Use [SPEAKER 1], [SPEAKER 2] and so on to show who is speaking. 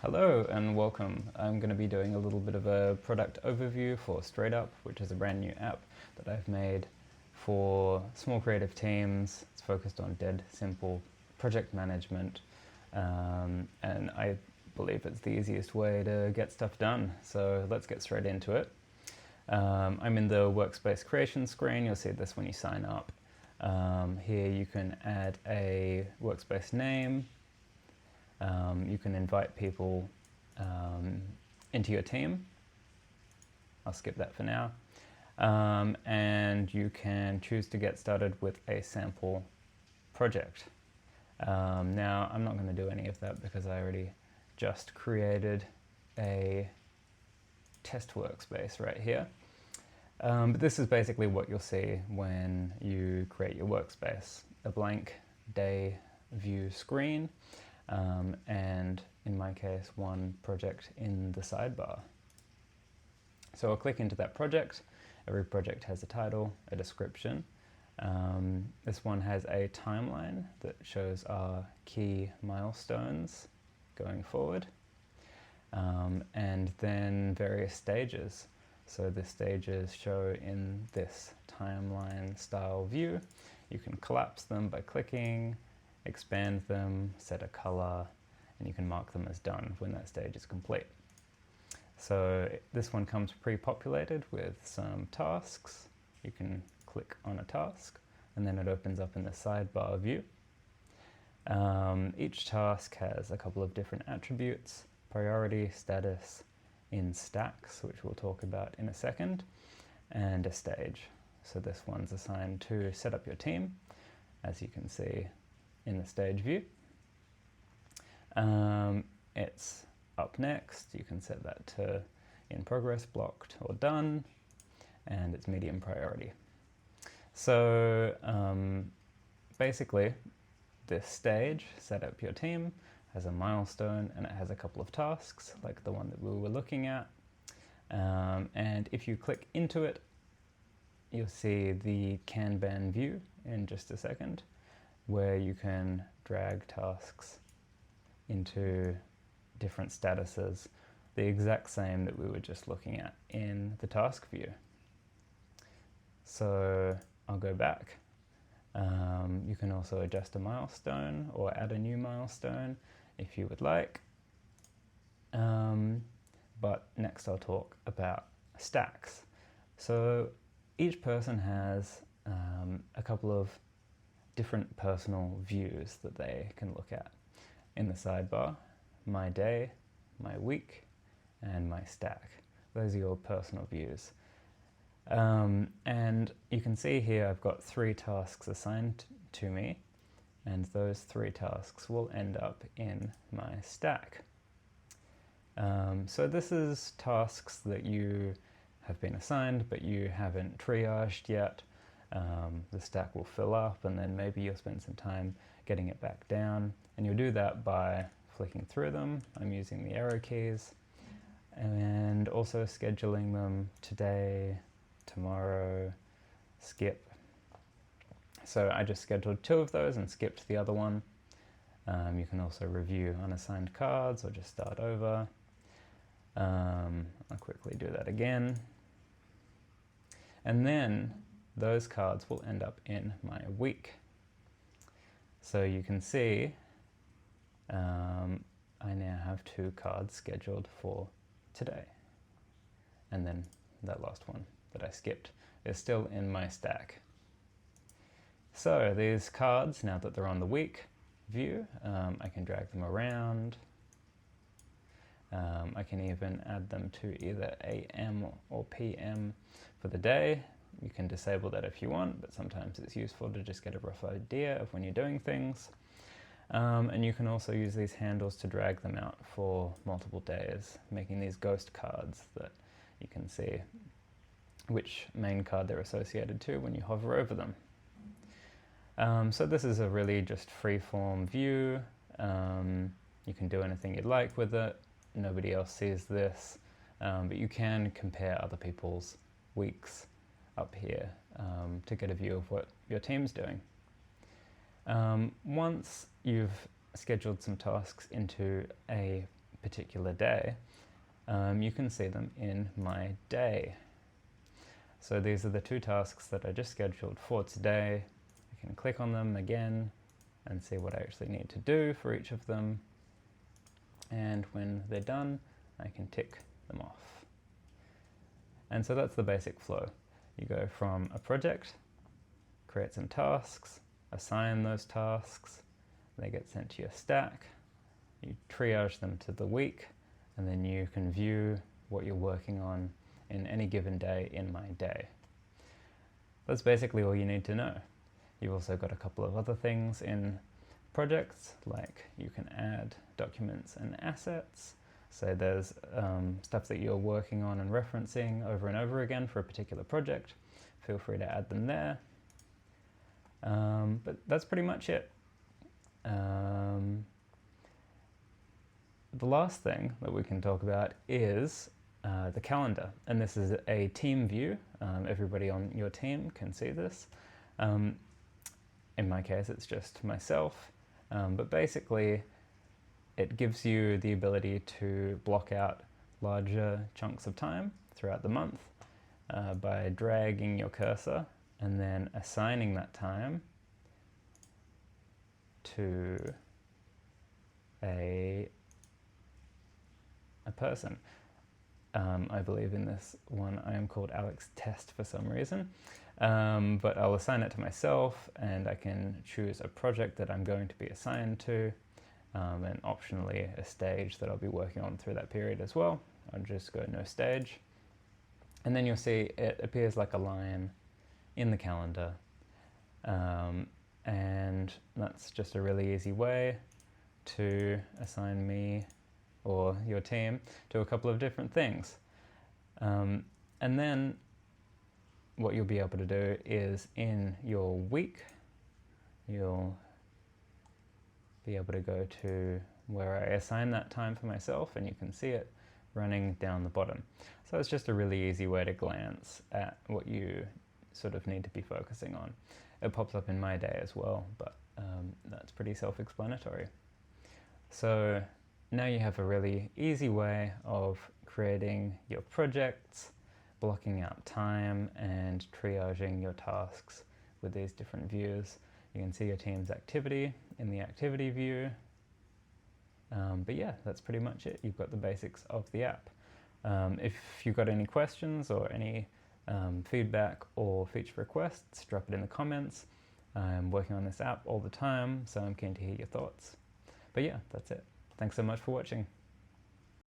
[SPEAKER 1] Hello and welcome. I'm going to be doing a little bit of a product overview for StraightUp, which is a brand new app that I've made for small creative teams. It's focused on dead simple project management, and I believe it's the easiest way to get stuff done. So let's get straight into it. I'm in the workspace creation screen. You'll see this when you sign up. Here you can add a workspace name. You can invite people into your team. I'll skip that for now. And you can choose to get started with a sample project. Now, I'm not going to do any of that because I already just created a test workspace right here. But this is basically what you'll see when you create your workspace. A blank day view screen. And in my case, one project in the sidebar. So I'll click into that project. Every project has a title, a description. This one has a timeline that shows our key milestones going forward, and then various stages. So the stages show in this timeline style view. You can collapse them by clicking, expand them, set a color, and you can mark them as done when that stage is complete. So this one comes pre-populated with some tasks. You can click on a task and then it opens up in the sidebar view. Each task has a couple of different attributes: priority, status, in stacks, which we'll talk about in a second, and a stage. So this one's assigned to set up your team, as you can see in the stage view. It's up next. You can set that to in progress, blocked, or done, and it's medium priority. So basically, this stage, set up your team, has a milestone and it has a couple of tasks like the one that we were looking at. And if you click into it, you'll see the Kanban view in just a second, where you can drag tasks into different statuses, the exact same that we were just looking at in the task view. So I'll go back. You can also adjust a milestone or add a new milestone if you would like. But next I'll talk about stacks. So each person has a couple of different personal views that they can look at in the sidebar: my day, my week, and my stack. Those are your personal views. And you can see here I've got 3 tasks assigned to me, and those 3 tasks will end up in my stack. So this is tasks that you have been assigned but you haven't triaged yet. The stack will fill up and then maybe you'll spend some time getting it back down, and you'll do that by flicking through them. I'm using the arrow keys, and also scheduling them today, tomorrow, skip. So I just scheduled 2 of those and skipped the other one. You can also review unassigned cards or just start over. I'll quickly do that again. And then those cards will end up in my week. So you can see I now have 2 cards scheduled for today. And then that last one that I skipped is still in my stack. So these cards, now that they're on the week view, I can drag them around. I can even add them to either AM or PM for the day. You can disable that if you want, but sometimes it's useful to just get a rough idea of when you're doing things. And you can also use these handles to drag them out for multiple days, making these ghost cards that you can see which main card they're associated to when you hover over them. So this is a really just free-form view. You can do anything you'd like with it. Nobody else sees this, but you can compare other people's weeks up here to get a view of what your team's doing. Once you've scheduled some tasks into a particular day, you can see them in my day. So these are the 2 tasks that I just scheduled for today. I can click on them again and see what I actually need to do for each of them. And when they're done, I can tick them off. And so that's the basic flow. You go from a project, create some tasks, assign those tasks, they get sent to your stack, you triage them to the week, and then you can view what you're working on in any given day in my day. That's basically all you need to know. You've also got a couple of other things in projects, like you can add documents and assets. So there's stuff that you're working on and referencing over and over again for a particular project. Feel free to add them there. But that's pretty much it. The last thing that we can talk about is the calendar, and this is a team view. Everybody on your team can see this. In my case, it's just myself, but basically it gives you the ability to block out larger chunks of time throughout the month by dragging your cursor and then assigning that time to a person. I believe in this one I am called Alex Test for some reason, but I'll assign it to myself, and I can choose a project that I'm going to be assigned to, and optionally a stage that I'll be working on through that period as well. I'll just go no stage, and then you'll see it appears like a line in the calendar, and that's just a really easy way to assign me or your team to a couple of different things. And then what you'll be able to do is in your week, you'll be able to go to where I assign that time for myself, and you can see it running down the bottom. So it's just a really easy way to glance at what you sort of need to be focusing on. It pops up in my day as well, but that's pretty self-explanatory. So now you have a really easy way of creating your projects, blocking out time, and triaging your tasks with these different views. You can see your team's activity in the activity view. But yeah, that's pretty much it. You've got the basics of the app. If you've got any questions or any feedback or feature requests, drop it in the comments. I'm working on this app all the time, so I'm keen to hear your thoughts. But yeah, that's it. Thanks so much for watching.